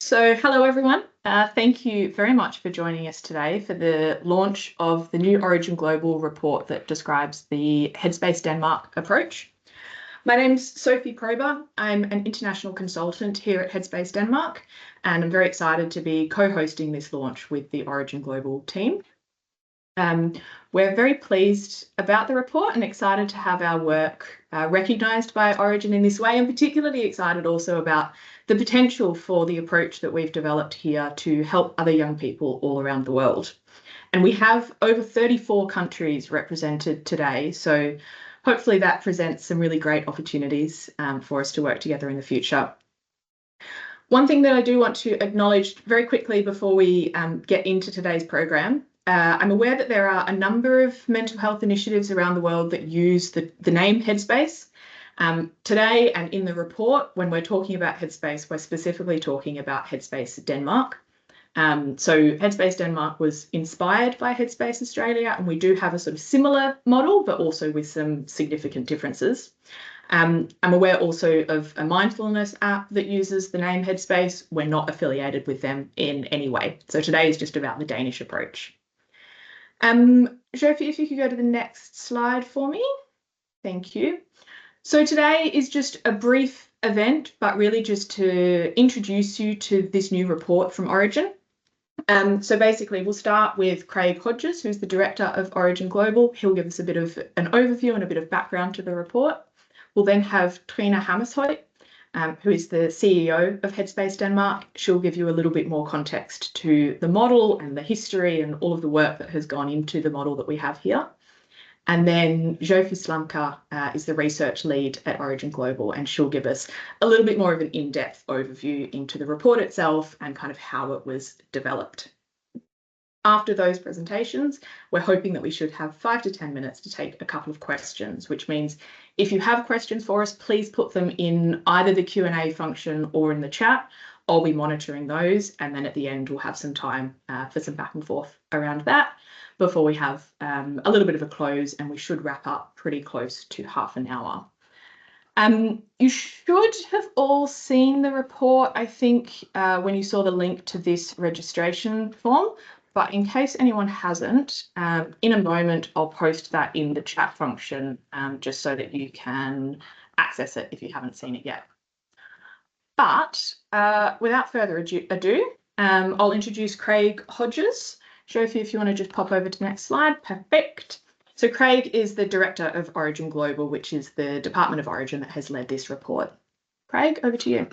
Hello everyone. Thank you very much for joining us today for the launch of the new Orygen Global report that describes the Headspace Denmark approach. My name's Sophie Prober. I'm an international consultant here at Headspace Denmark, and I'm very excited to be co-hosting this launch with the Orygen Global team. We're very pleased about the report and excited to have our work recognised by Orygen in this way, and particularly excited also about the potential for the approach that we've developed here to help other young people all around the world. And we have over 34 countries represented today, so hopefully that presents some really great opportunities for us to work together in the future. One thing that I do want to acknowledge very quickly before we get into today's program, I'm aware that there are a number of mental health initiatives around the world that use the name Headspace. Today and in the report, when we're talking about Headspace, we're specifically talking about Headspace Denmark. So Headspace Denmark was inspired by Headspace Australia, and we do have a sort of similar model, but also with some significant differences. I'm aware also of a mindfulness app that uses the name Headspace. We're not affiliated with them in any way. So today is just about the Danish approach. Sophie, if you could go to the next slide for me. Thank you. So today is just a brief event, but really just to introduce you to this new report from Orygen. So basically we'll start with Craig Hodges, who's the director of Orygen Global. He'll give us a bit of an overview and a bit of background to the report. We'll then have Trine Hammershøi, who is the CEO of Headspace Denmark. She'll give you a little bit more context to the model and the history and all of the work that has gone into the model that we have here. And then Zsófi Slamka is the research lead at Orygen Global, and she'll give us a little bit more of an in-depth overview into the report itself and kind of how it was developed. After those presentations, we're hoping that we should have 5 to 10 minutes to take a couple of questions, which means if you have questions for us, please put them in either the Q&A function or in the chat. I'll be monitoring those, and then at the end we'll have some time for some back and forth around that before we have a little bit of a close, and we should wrap up pretty close to half an hour. You should have all seen the report, I think, when you saw the link to this registration form. But in case anyone hasn't, in a moment, I'll post that in the chat function just so that you can access it if you haven't seen it yet. But without further ado, I'll introduce Craig Hodges. Sophie, if you want to just pop over to the next slide. Perfect. So Craig is the director of Orygen Global, which is the department of Orygen that has led this report. Craig, over to you.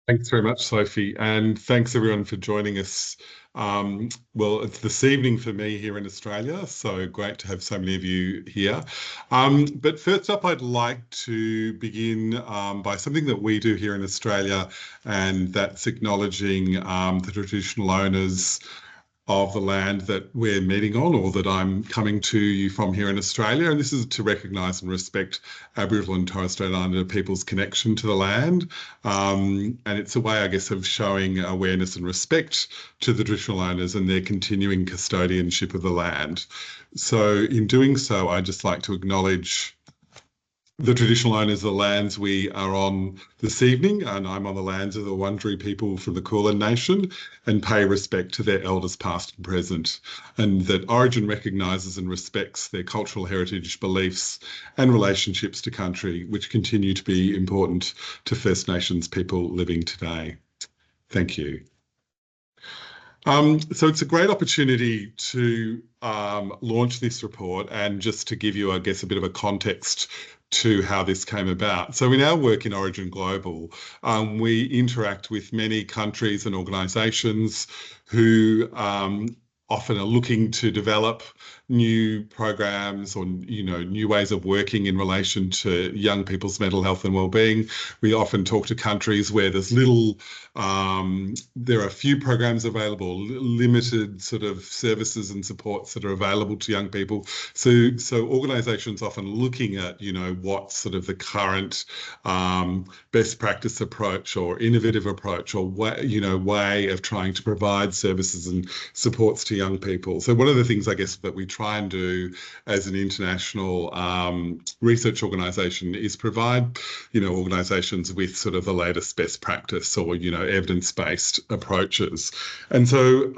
Thanks very much, Sophie, and thanks everyone for joining us. Well, it's this evening for me here in Australia, so great to have so many of you here. But first up, I'd like to begin by something that we do here in Australia, and that's acknowledging the traditional owners of the land that we're meeting on, or that I'm coming to you from here in Australia. And this is to recognise and respect Aboriginal and Torres Strait Islander people's connection to the land. And it's a way, I guess, of showing awareness and respect to the traditional owners and their continuing custodianship of the land. So in doing so, I'd just like to acknowledge the traditional owners of the lands we are on this evening, and I'm on the lands of the Wurundjeri people from the Kulin Nation, and pay respect to their elders past and present, and that Orygen recognises and respects their cultural heritage, beliefs and relationships to country, which continue to be important to First Nations people living today. Thank you. So it's a great opportunity to launch this report, and just to give you, I guess, a bit of a context to how this came about. So in our work in Orygen Global, we interact with many countries and organisations who often are looking to develop new programs or new ways of working in relation to young people's mental health and well-being. We often talk to countries where there's little, there are few programs available, limited sort of services and supports that are available to young people. So organisations often looking at what sort of the current best practice approach or innovative approach or way of trying to provide services and supports to young people. So one of the things I guess that we try and do as an international research organisation is provide, organisations with sort of the latest best practice or, evidence-based approaches. And so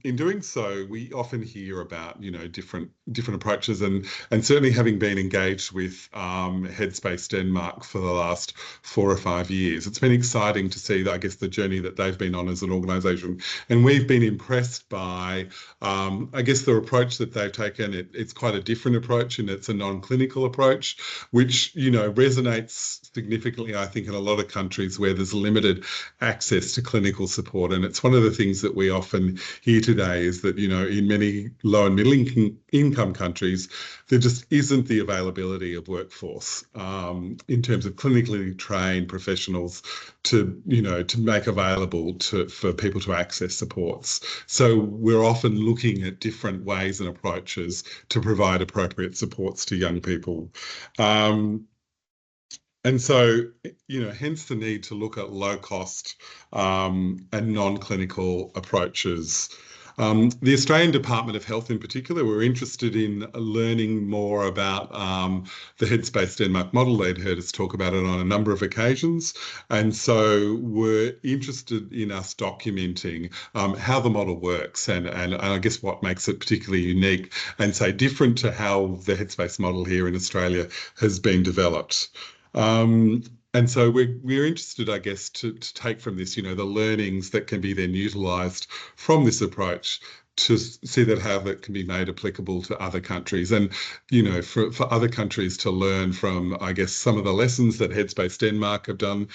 in doing so, we often hear about, different approaches, and certainly having been engaged with Headspace Denmark for the last 4 or 5 years, it's been exciting to see, I guess, the journey that they've been on as an organisation. And we've been impressed by, I guess, the approach that they've taken. It's quite a different approach, and it's a non-clinical approach, which, resonates significantly, I think, in a lot of countries where there's limited access to clinical support. And it's one of the things that we often hear today is that, in many low and middle income countries, there just isn't the availability of workforce in terms of clinically trained professionals to make available for people to access supports. So we're often looking at different ways and approaches to provide appropriate supports to young people. And so, hence the need to look at low cost and non-clinical approaches. The Australian Department of Health in particular, we're interested in learning more about the Headspace Denmark model. They'd heard us talk about it on a number of occasions. And so we're interested in us documenting how the model works and I guess what makes it particularly unique and say different to how the Headspace model here in Australia has been developed. And so we're interested, I guess, to take from this, the learnings that can be then utilised from this approach to see how that can be made applicable to other countries, and for other countries to learn from, I guess, some of the lessons that Headspace Denmark have done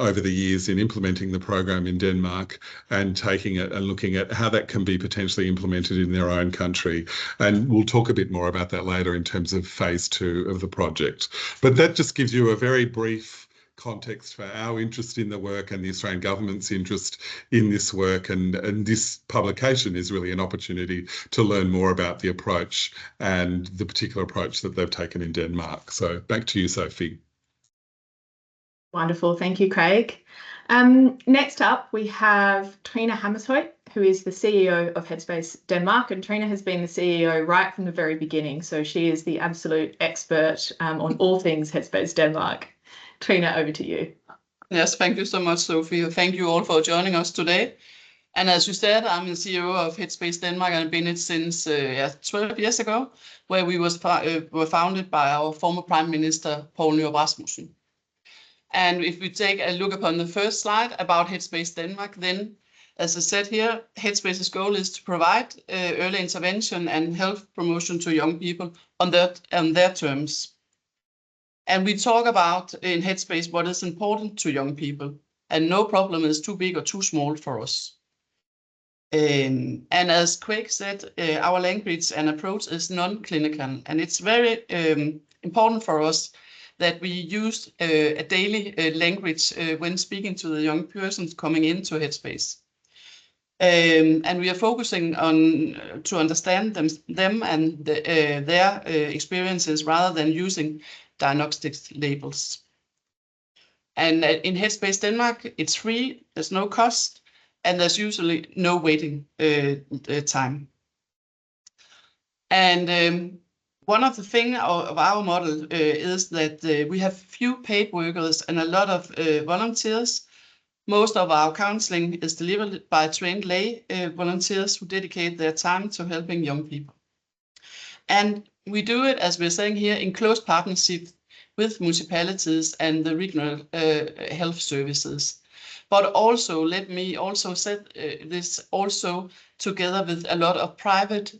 over the years in implementing the program in Denmark, and taking it and looking at how that can be potentially implemented in their own country. And we'll talk a bit more about that later in terms of phase 2 of the project. But that just gives you a very brief context for our interest in the work and the Australian government's interest in this work, and this publication is really an opportunity to learn more about the approach and the particular approach that they've taken in Denmark. So back to you, Sophie. Wonderful, thank you, Craig. Next up, we have Trine Hammershøi, who is the CEO of Headspace Denmark, and Trine has been the CEO right from the very beginning, so she is the absolute expert on all things Headspace Denmark. Trine, over to you. Yes, thank you so much, Sophie. Thank you all for joining us today. And as you said, I'm the CEO of Headspace Denmark, and I've been it since 12 years ago, where we were founded by our former Prime Minister, Poul Nyrup Rasmussen. And if we take a look upon the first slide about Headspace Denmark, then, as I said here, Headspace's goal is to provide early intervention and health promotion to young people on their terms. And we talk about in Headspace what is important to young people, and no problem is too big or too small for us. And as Craig said, our language and approach is non-clinical, and it's very important for us that we use a daily language when speaking to the young persons coming into Headspace. And we are focusing on to understand them and their experiences rather than using diagnostic labels. And in Headspace Denmark, it's free, there's no cost, and there's usually no waiting time. And one of the things of our model is that we have few paid workers and a lot of volunteers. Most of our counseling is delivered by trained lay volunteers who dedicate their time to helping young people. And we do it, as we're saying here, in close partnership with municipalities and the regional health services. But also, let me also say this also together with a lot of private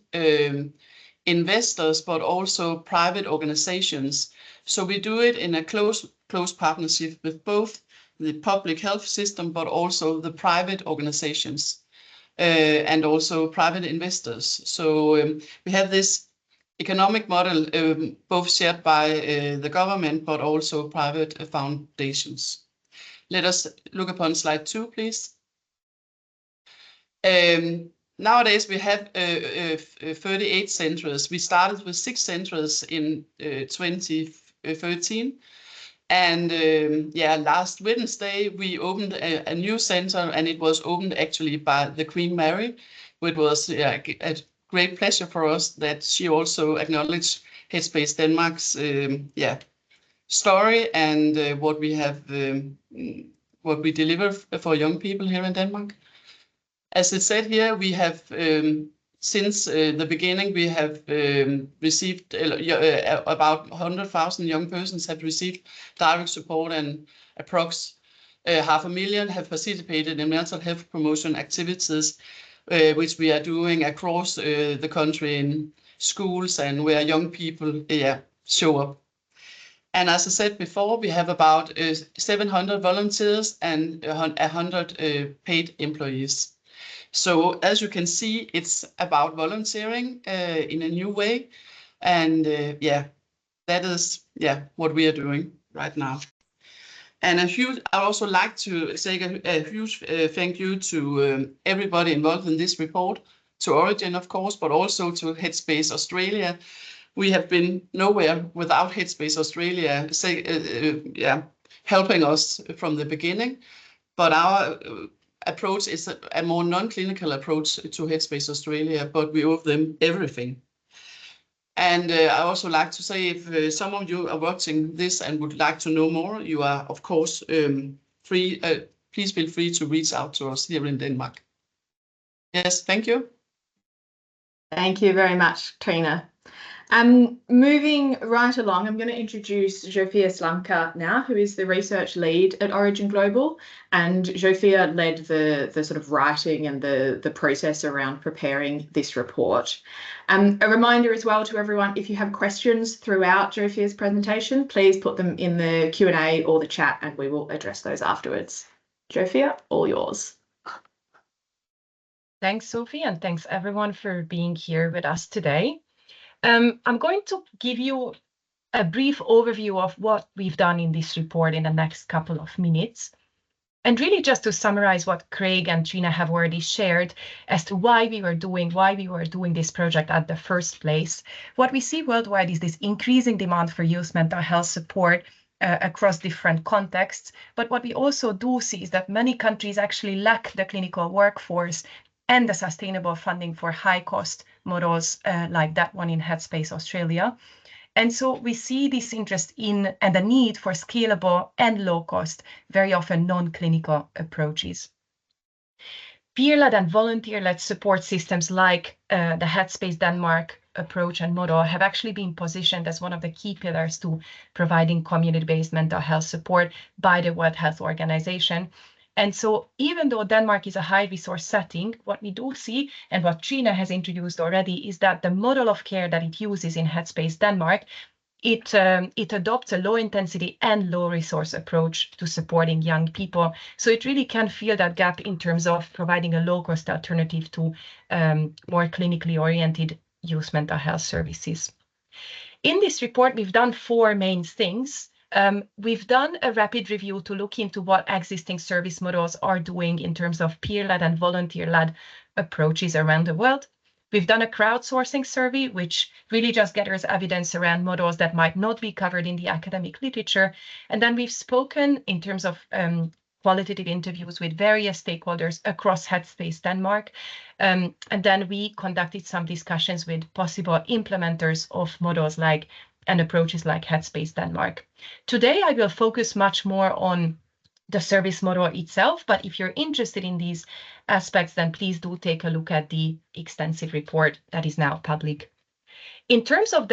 investors, but also private organizations. So we do it in a close partnership with both the public health system, but also the private organizations and also private investors. So we have this economic model both shared by the government, but also private foundations. Let us look upon slide 2, please. Nowadays we have 38 centers. We started with 6 centers in 2013. And last Wednesday we opened a new center, and it was opened actually by the Queen Mary, which was a great pleasure for us that she also acknowledged Headspace Denmark's story and what we deliver for young people here in Denmark. As it said here, we have since the beginning we have received about 100,000 young persons have received direct support, and approx 500,000 have participated in mental health promotion activities, which we are doing across the country in schools and where young people show up. And as I said before, we have about 700 volunteers and 100 paid employees. So as you can see, it's about volunteering in a new way. And that is what we are doing right now. And I'd also like to say a huge thank you to everybody involved in this report, to Orygen, of course, but also to Headspace Australia. We have been nowhere without Headspace Australia helping us from the beginning. But our approach is a more non-clinical approach to Headspace Australia, but we owe them everything. And I also like to say, if some of you are watching this and would like to know more, you are, of course, free. Please feel free to reach out to us here in Denmark. Yes, thank you. Thank you very much, Trina. Moving right along, I'm going to introduce Zsofia Slamka now, who is the research lead at Orygen Global, and Zsofia led the sort of writing and the process around preparing this report. A reminder as well to everyone, if you have questions throughout Zsofia's presentation, please put them in the Q&A or the chat and we will address those afterwards. Zsofia, all yours. Thanks, Sophie, and thanks everyone for being here with us today. I'm going to give you a brief overview of what we've done in this report in the next couple of minutes. And really just to summarize what Craig and Trina have already shared as to why we were doing this project at the first place. What we see worldwide is this increasing demand for youth mental health support across different contexts. But what we also do see is that many countries actually lack the clinical workforce and the sustainable funding for high-cost models like that one in Headspace Australia. And so we see this interest in and the need for scalable and low-cost, very often non-clinical approaches. Peer-led and volunteer-led support systems like the Headspace Denmark approach and model have actually been positioned as one of the key pillars to providing community-based mental health support by the World Health Organization. And so even though Denmark is a high resource setting, what we do see, and what Trina has introduced already, is that the model of care that it uses in Headspace Denmark, it adopts a low intensity and low resource approach to supporting young people. So it really can fill that gap in terms of providing a low cost alternative to more clinically oriented youth mental health services. In this report, we've done 4 main things. We've done a rapid review to look into what existing service models are doing in terms of peer-led and volunteer-led approaches around the world. We've done a crowdsourcing survey, which really just gathers evidence around models that might not be covered in the academic literature. And then we've spoken in terms of qualitative interviews with various stakeholders across Headspace Denmark. And then we conducted some discussions with possible implementers of models like and approaches like Headspace Denmark. Today, I will focus much more on the service model itself, but if you're interested in these aspects, then please do take a look at the extensive report that is now public. In terms of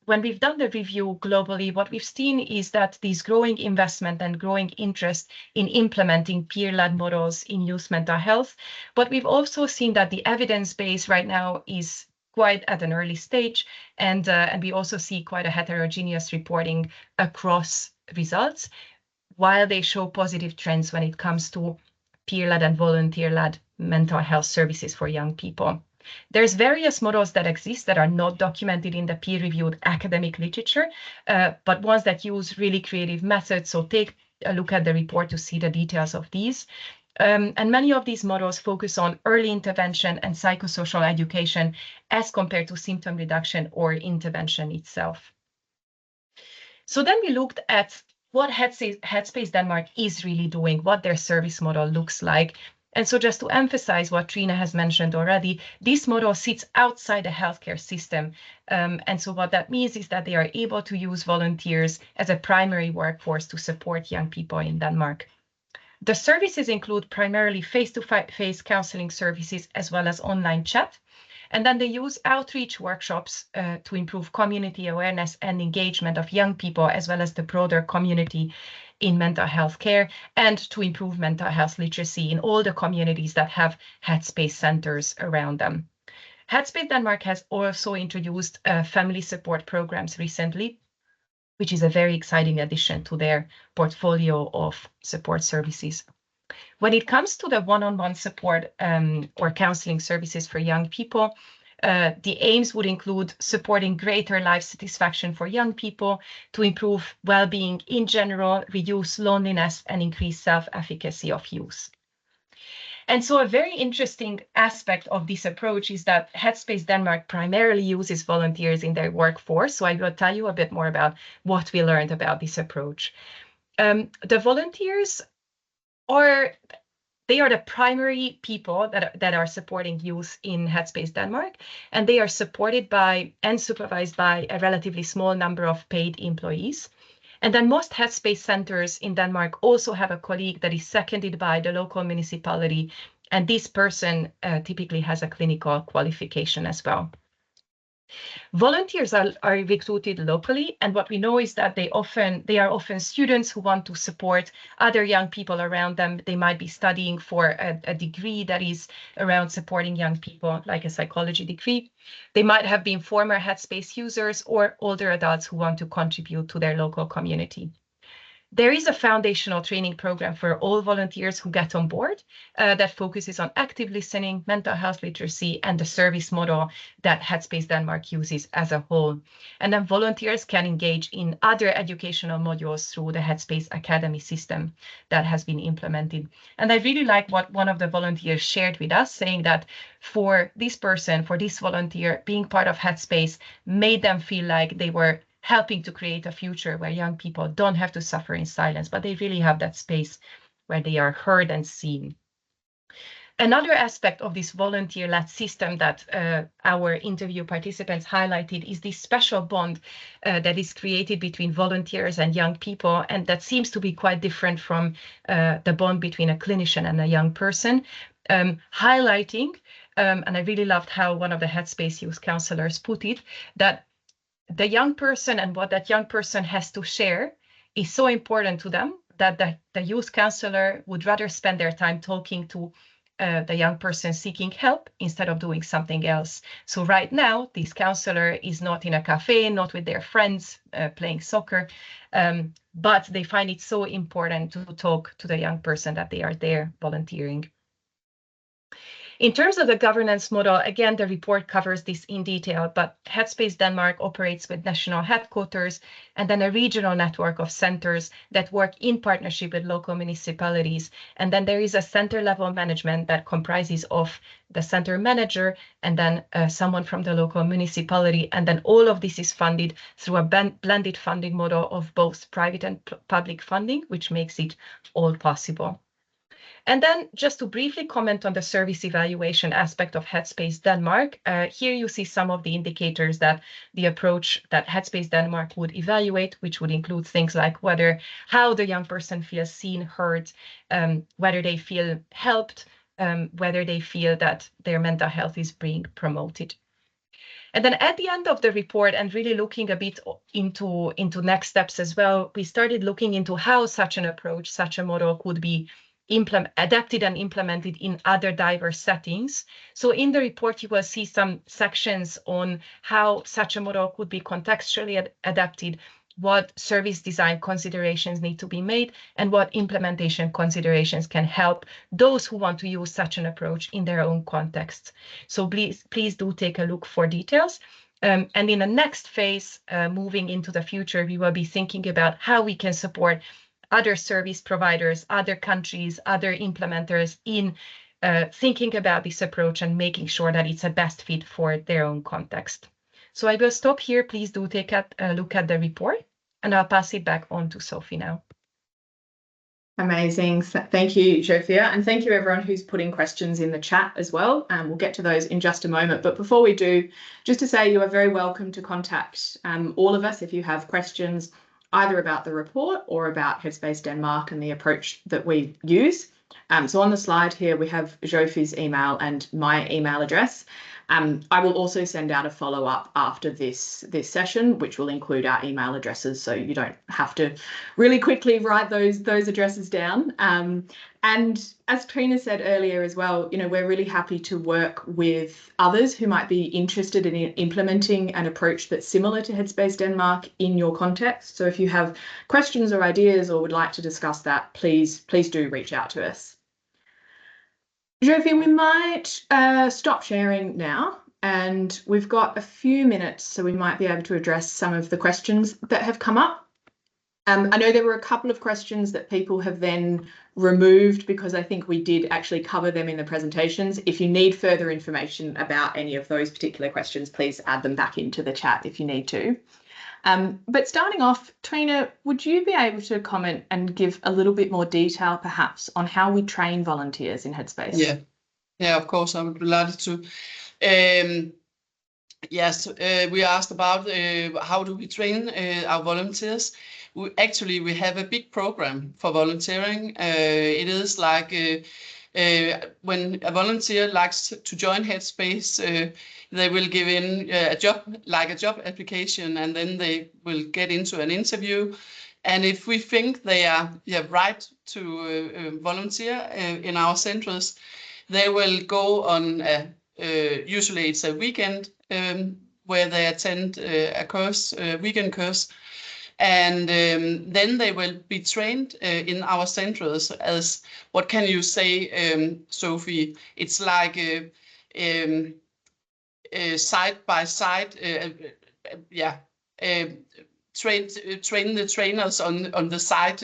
when we've done the review globally, what we've seen is that this growing investment and growing interest in implementing peer-led models in youth mental health, but we've also seen that the evidence base right now is quite at an early stage, and we also see quite a heterogeneous reporting across results, while they show positive trends when it comes to peer-led and volunteer-led mental health services for young people. There's various models that exist that are not documented in the peer-reviewed academic literature, but ones that use really creative methods. So take a look at the report to see the details of these. And many of these models focus on early intervention and psychosocial education as compared to symptom reduction or intervention itself. So then we looked at what Headspace Denmark is really doing, what their service model looks like. And so just to emphasize what Trina has mentioned already, this model sits outside the healthcare system. And so what that means is that they are able to use volunteers as a primary workforce to support young people in Denmark. The services include primarily face-to-face counseling services as well as online chat. And then they use outreach workshops to improve community awareness and engagement of young people, as well as the broader community in mental health care, and to improve mental health literacy in all the communities that have headspace centers around them. Headspace Denmark has also introduced family support programs recently, which is a very exciting addition to their portfolio of support services. When it comes to the one-on-one support or counseling services for young people, the aims would include supporting greater life satisfaction for young people, to improve well-being in general, reduce loneliness, and increase self-efficacy of youth. And so a very interesting aspect of this approach is that Headspace Denmark primarily uses volunteers in their workforce. So I will tell you a bit more about what we learned about this approach. The volunteers are the primary people that are supporting youth in Headspace Denmark, and they are supported by and supervised by a relatively small number of paid employees. And then most Headspace centers in Denmark also have a colleague that is seconded by the local municipality, and this person typically has a clinical qualification as well. Volunteers are recruited locally, and what we know is that they are often students who want to support other young people around them. They might be studying for a degree that is around supporting young people, like a psychology degree. They might have been former Headspace users or older adults who want to contribute to their local community. There is a foundational training program for all volunteers who get on board that focuses on active listening, mental health literacy, and the service model that Headspace Denmark uses as a whole. And then volunteers can engage in other educational modules through the Headspace Academy system that has been implemented. And I really like what one of the volunteers shared with us, saying that for this volunteer, being part of Headspace made them feel like they were helping to create a future where young people don't have to suffer in silence, but they really have that space where they are heard and seen. Another aspect of this volunteer-led system that our interview participants highlighted is this special bond that is created between volunteers and young people, and that seems to be quite different from the bond between a clinician and a young person, highlighting, and I really loved how one of the Headspace youth counselors put it, that the young person and what that young person has to share is so important to them that the youth counselor would rather spend their time talking to the young person seeking help instead of doing something else. So right now, this counselor is not in a cafe, not with their friends playing soccer, but they find it so important to talk to the young person that they are there volunteering. In terms of the governance model, again, the report covers this in detail, but Headspace Denmark operates with national headquarters and then a regional network of centers that work in partnership with local municipalities. And then there is a center level management that comprises of the center manager and then someone from the local municipality. And then all of this is funded through a blended funding model of both private and public funding, which makes it all possible. And then just to briefly comment on the service evaluation aspect of Headspace Denmark, here you see some of the indicators that the approach that Headspace Denmark would evaluate, which would include things like how the young person feels seen, heard, whether they feel helped, whether they feel that their mental health is being promoted. And then at the end of the report, and really looking a bit into next steps as well, we started looking into how such an approach, such a model could be adapted and implemented in other diverse settings. So in the report, you will see some sections on how such a model could be contextually adapted, what service design considerations need to be made, and what implementation considerations can help those who want to use such an approach in their own context. So please do take a look for details. And in the next phase, moving into the future, we will be thinking about how we can support other service providers, other countries, other implementers in thinking about this approach and making sure that it's a best fit for their own context. So I will stop here. Please do take a look at the report, and I'll pass it back on to Sophie now. Amazing. Thank you, Zsófia. And thank you everyone who's putting questions in the chat as well. We'll get to those in just a moment. But before we do, just to say you are very welcome to contact all of us if you have questions either about the report or about Headspace Denmark and the approach that we use. So on the slide here, we have Zsófia's email and my email address. I will also send out a follow-up after this session, which will include our email addresses, so you don't have to really quickly write those addresses down. And as Trina said earlier as well, you know, we're really happy to work with others who might be interested in implementing an approach that's similar to Headspace Denmark in your context. So if you have questions or ideas or would like to discuss that, please do reach out to us. Zsófia, we might stop sharing now, and we've got a few minutes, so we might be able to address some of the questions that have come up. I know there were a couple of questions that people have then removed because I think we did actually cover them in the presentations. If you need further information about any of those particular questions, please add them back into the chat if you need to. But starting off, Trina, would you be able to comment and give a little bit more detail perhaps on how we train volunteers in Headspace? Yeah, of course, I would be delighted to. Yes, we asked about how do we train our volunteers. We have a big program for volunteering. It is like when a volunteer likes to join Headspace, they will give in a job application, and then they will get into an interview. And if we think they have right to volunteer in our centers, they will go on usually it's a weekend where they attend a weekend course. And then they will be trained in our centers as, what can you say, Sophie? It's like side by side, train the trainers on the side,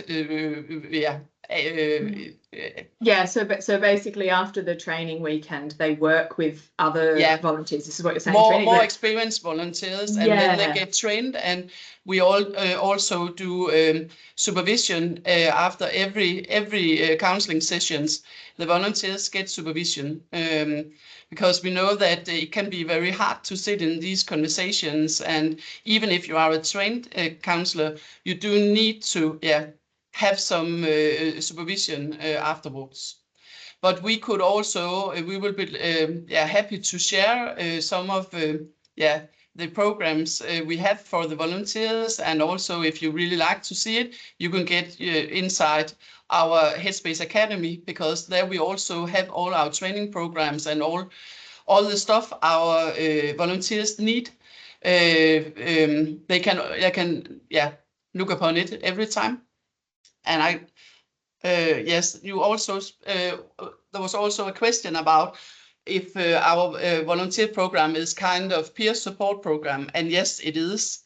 So basically after the training weekend, they work with other volunteers. This is what you're saying, Trina? More experienced volunteers, and then they get trained. And we also do supervision after every counseling sessions. The volunteers get supervision because we know that it can be very hard to sit in these conversations. And even if you are a trained counselor, you do need to have some supervision afterwards. But we could also, we will be happy to share some of the programs we have for the volunteers. And also, if you really like to see it, you can get inside our Headspace Academy, because there we also have all our training programs and all the stuff our volunteers need. They can look upon it every time. And yes, you also there was also a question about if our volunteer program is kind of peer support program, and yes, it is.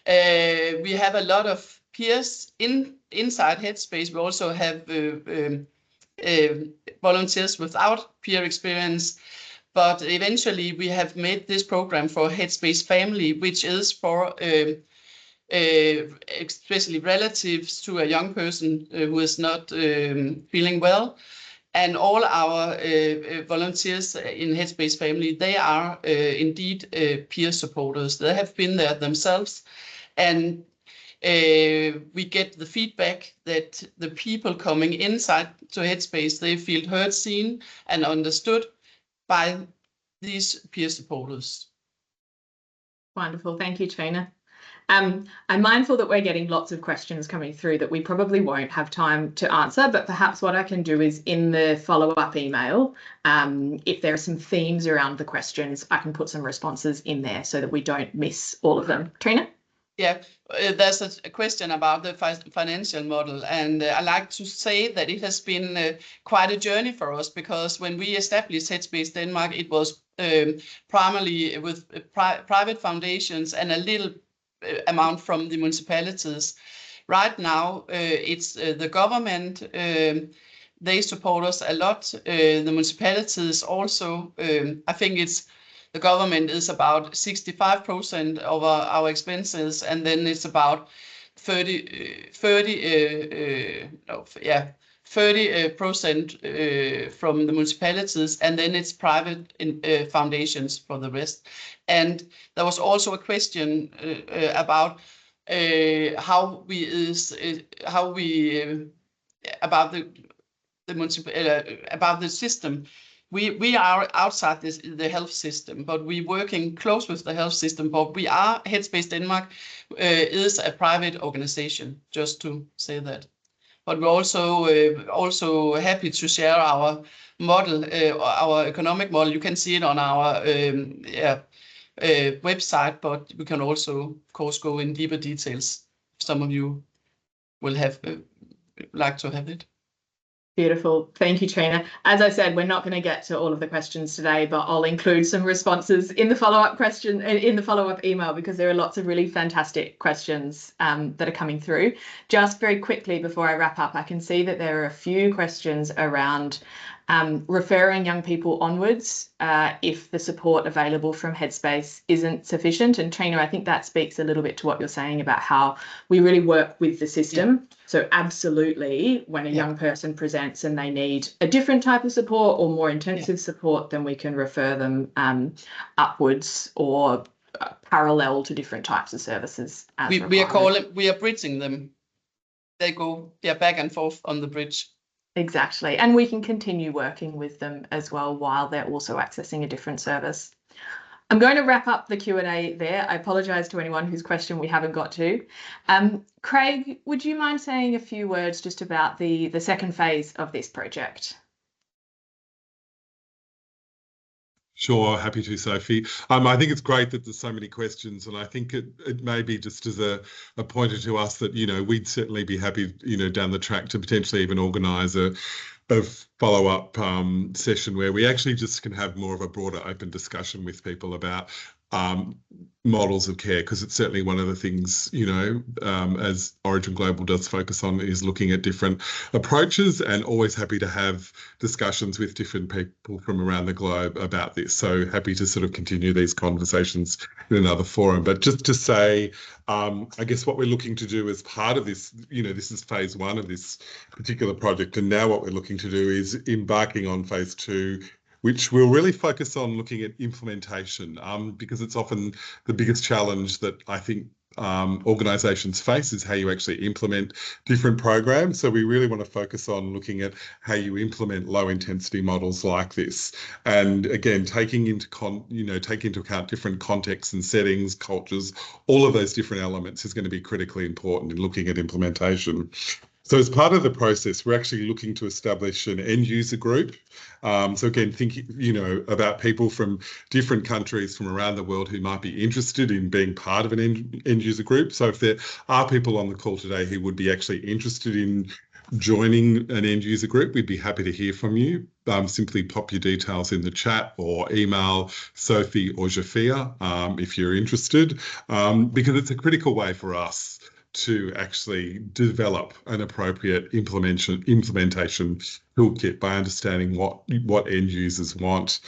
We have a lot of peers inside Headspace. We also have volunteers without peer experience, but eventually we have made this program for Headspace Family, which is for especially relatives to a young person who is not feeling well. And all our volunteers in Headspace Family, they are indeed peer supporters. They have been there themselves. And we get the feedback that the people coming inside to Headspace, they feel heard, seen, and understood by these peer supporters. Wonderful. Thank you, Trina. I'm mindful that we're getting lots of questions coming through that we probably won't have time to answer, but perhaps what I can do is in the follow-up email, if there are some themes around the questions, I can put some responses in there so that we don't miss all of them. Trina? Yeah, there's a question about the financial model, and I like to say that it has been quite a journey for us, because when we established Headspace Denmark, it was primarily with private foundations and a little amount from the municipalities. Right now, it's the government. They support us a lot. The municipalities also. I think it's the government is about 65% of our expenses, and then it's about 30% from the municipalities, and then it's private foundations for the rest. And there was also a question about about the system. We are outside the health system, but we're working close with the health system. But we are Headspace Denmark is a private organization, just to say that. But we're also happy to share our model, our economic model. You can see it on our website, but we can also, of course, go in deeper details. Some of you will have like to have it. Beautiful. Thank you, Trina. As I said, we're not going to get to all of the questions today, but I'll include some responses in the follow-up question, in the follow-up email, because there are lots of really fantastic questions that are coming through. Just very quickly before I wrap up, I can see that there are a few questions around referring young people onwards if the support available from Headspace isn't sufficient. And Trina, I think that speaks a little bit to what you're saying about how we really work with the system. Yeah. So absolutely, when a young person presents and they need a different type of support or more intensive support, then we can refer them upwards or parallel to different types of services. We are bridging them. They go back and forth on the bridge. Exactly. And we can continue working with them as well while they're also accessing a different service. I'm going to wrap up the Q&A there. I apologise to anyone whose question we haven't got to. Craig, would you mind saying a few words just about the second phase of this project? Sure, happy to, Sophie. I think it's great that there's so many questions, and I think it may be just as a pointer to us that, you know, we'd certainly be happy, you know, down the track to potentially even organise a follow-up session where we actually just can have more of a broader open discussion with people about models of care, because it's certainly one of the things, you know, as Orygen Global does focus on, is looking at different approaches, and always happy to have discussions with different people from around the globe about this. So happy to sort of continue these conversations in another forum. But just to say, I guess what we're looking to do as part of this, you know, this is phase one of this particular project, and now what we're looking to do is embarking on phase two, which will really focus on looking at implementation, because it's often the biggest challenge that I think organisations face, is how you actually implement different programs. So we really want to focus on looking at how you implement low intensity models like this, and again taking into account different contexts and settings, cultures. All of those different elements is going to be critically important in looking at implementation. So as part of the process, we're actually looking to establish an end user group. So again, thinking, you know, about people from different countries from around the world who might be interested in being part of an end user group. So if there are people on the call today who would be actually interested in joining an end user group, we'd be happy to hear from you. Simply pop your details in the chat or email Sophie or Jafia if you're interested, because it's a critical way for us to actually develop an appropriate implementation toolkit by understanding what end users want.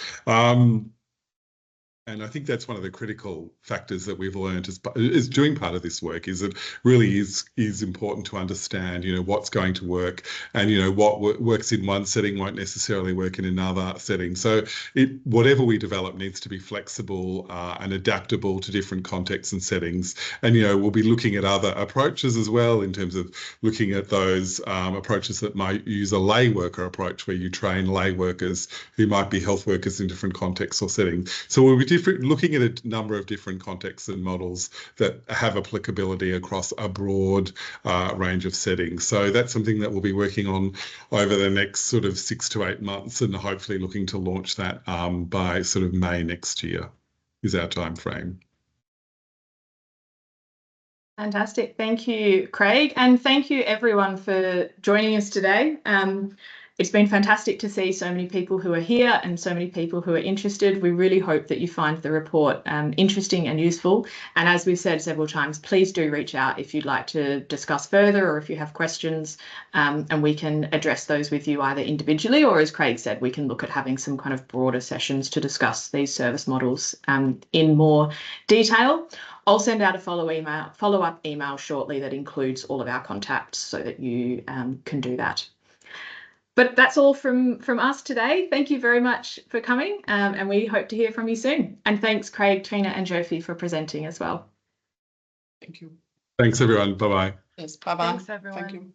And I think that's one of the critical factors that we've learned as doing part of this work, is it really is important to understand, you know, what's going to work, and, you know, what works in one setting won't necessarily work in another setting. So whatever we develop needs to be flexible and adaptable to different contexts and settings. And, you know, we'll be looking at other approaches as well, in terms of looking at those approaches that might use a lay worker approach, where you train lay workers who might be health workers in different contexts or settings. So we'll be looking at a number of different contexts and models that have applicability across a broad range of settings. So that's something that we'll be working on over the next sort of 6 to 8 months, and hopefully looking to launch that by sort of May next year is our time frame. Fantastic. Thank you, Craig. And thank you everyone for joining us today. It's been fantastic to see so many people who are here and so many people who are interested. We really hope that you find the report interesting and useful. And as we've said several times, please do reach out if you'd like to discuss further, or if you have questions, and we can address those with you either individually, or, as Craig said, we can look at having some kind of broader sessions to discuss these service models in more detail. I'll send out a follow-up email shortly that includes all of our contacts, so that you can do that. But that's all from us today. Thank you very much for coming, and we hope to hear from you soon. And thanks, Craig, Trina, and Jofi for presenting as well. Thank you. Thanks, everyone. Bye-bye. Yes, bye-bye. Thanks, everyone. Thank you.